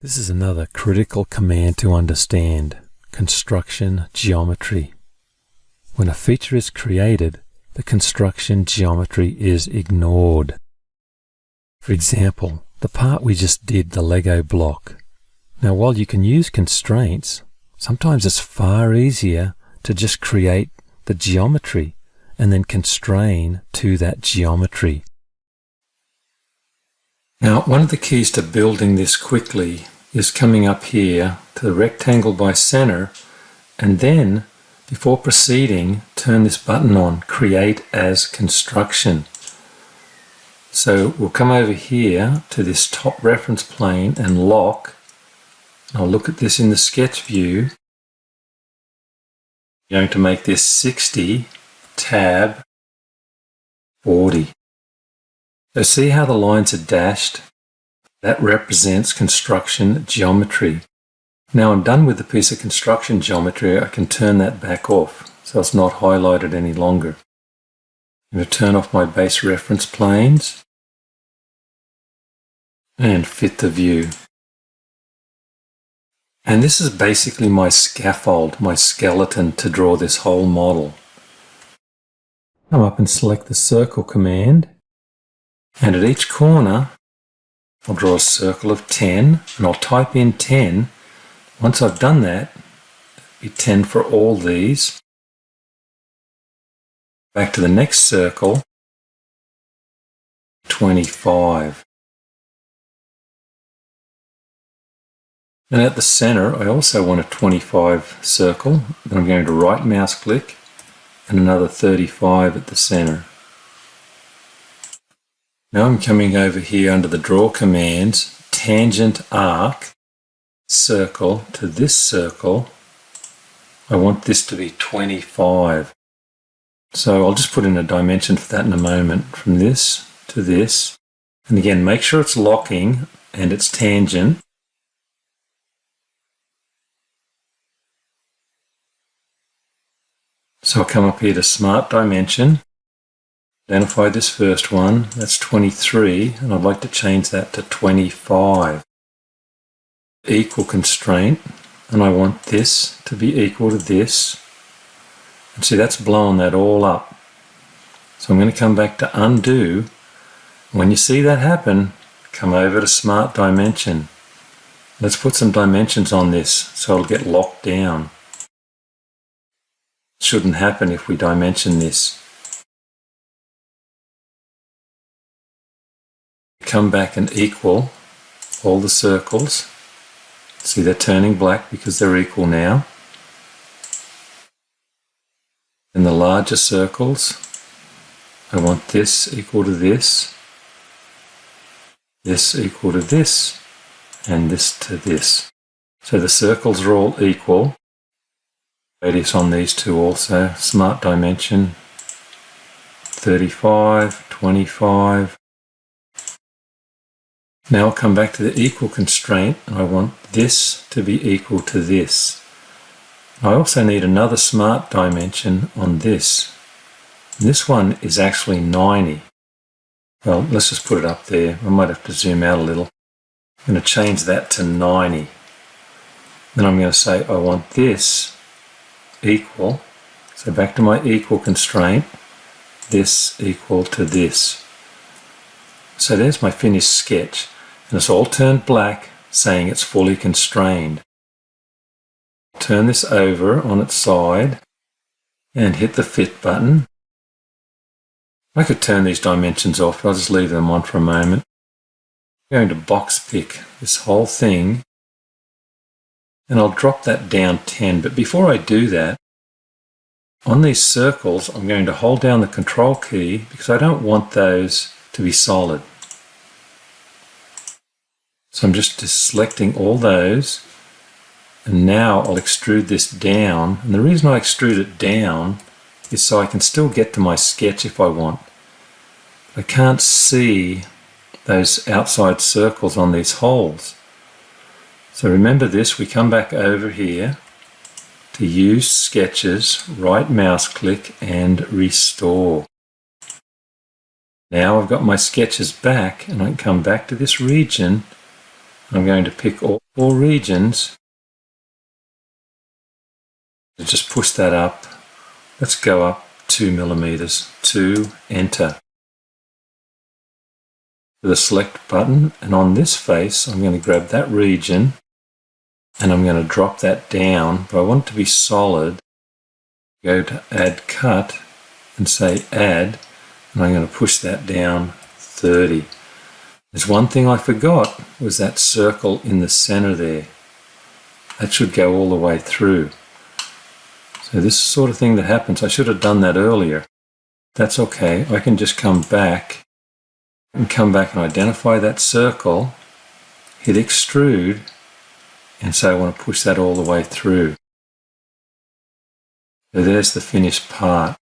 This is another critical command to understand: construction geometry. When a feature is created, the construction geometry is ignored. For example, the part we just did, the Lego block. Now, while you can use constraints, sometimes it's far easier to just create the geometry and then constrain to that geometry. Now, one of the keys to building this quickly is coming up here to the rectangle by center, and then, before proceeding, turn this button on, Create as Construction. So we'll come over here to this top reference plane and lock. I'll look at this in the sketch view. I'm going to make this 60, tab 40. So see how the lines are dashed? That represents construction geometry. Now I'm done with the piece of construction geometry. I can turn that back off so it's not highlighted any longer. I'm going to turn off my base reference planes and fit the view. And this is basically my scaffold, my skeleton to draw this whole model. Come up and select the circle command, and at each corner I'll draw a circle of 10, and I'll type in 10. Once I've done that, it'll be 10 for all these. Back to the next circle, 25. And at the center, I also want a 25 circle. Then I'm going to right mouse click and another 35 at the center. Now I'm coming over here under the draw commands, tangent arc, circle to this circle. I want this to be 25. So I'll just put in a dimension for that in a moment, from this to this. And again, make sure it's locking and it's tangent. So I'll come up here to Smart Dimension, identify this first one, that's 23, and I'd like to change that to 25. Equal constraint, and I want this to be equal to this. And see, that's blown that all up. So I'm going to come back to Undo. When you see that happen, come over to Smart Dimension. Let's put some dimensions on this so it'll get locked down. Shouldn't happen if we dimension this. Come back and equal all the circles. See, they're turning black because they're equal now. In the larger circles, I want this equal to this equal to this, and this to this. So the circles are all equal. Radius on these two also, Smart Dimension, 35, 25. Now I'll come back to the equal constraint, and I want this to be equal to this. I also need another Smart Dimension on this. This one is actually 90. Well, let's just put it up there. I might have to zoom out a little. I'm going to change that to 90. Then I'm going to say I want this equal. So back to my equal constraint. This equal to this. So there's my finished sketch. And it's all turned black, saying it's fully constrained. Turn this over on its side and hit the Fit button. I could turn these dimensions off, but I'll just leave them on for a moment. I'm going to box pick this whole thing, and I'll drop that down 10. But before I do that, on these circles, I'm going to hold down the Control key because I don't want those to be solid. So I'm just selecting all those, and now I'll extrude this down. And the reason I extrude it down is so I can still get to my sketch if I want. I can't see those outside circles on these holes. So remember this, we come back over here to Use Sketches, right mouse click and Restore. Now I've got my sketches back, and I can come back to this region I'm going to pick all four regions. Just push that up. Let's go up 2 millimeters. 2, enter. To the select button, and on this face I'm going to grab that region and I'm going to drop that down, but I want it to be solid. Go to add cut and say add, and I'm going to push that down 30. There's one thing I forgot, was that circle in the center there. That should go all the way through. So this is the sort of thing that happens. I should have done that earlier. That's okay. I can just come back and identify that circle, hit extrude, and say I want to push that all the way through. So there's the finished part.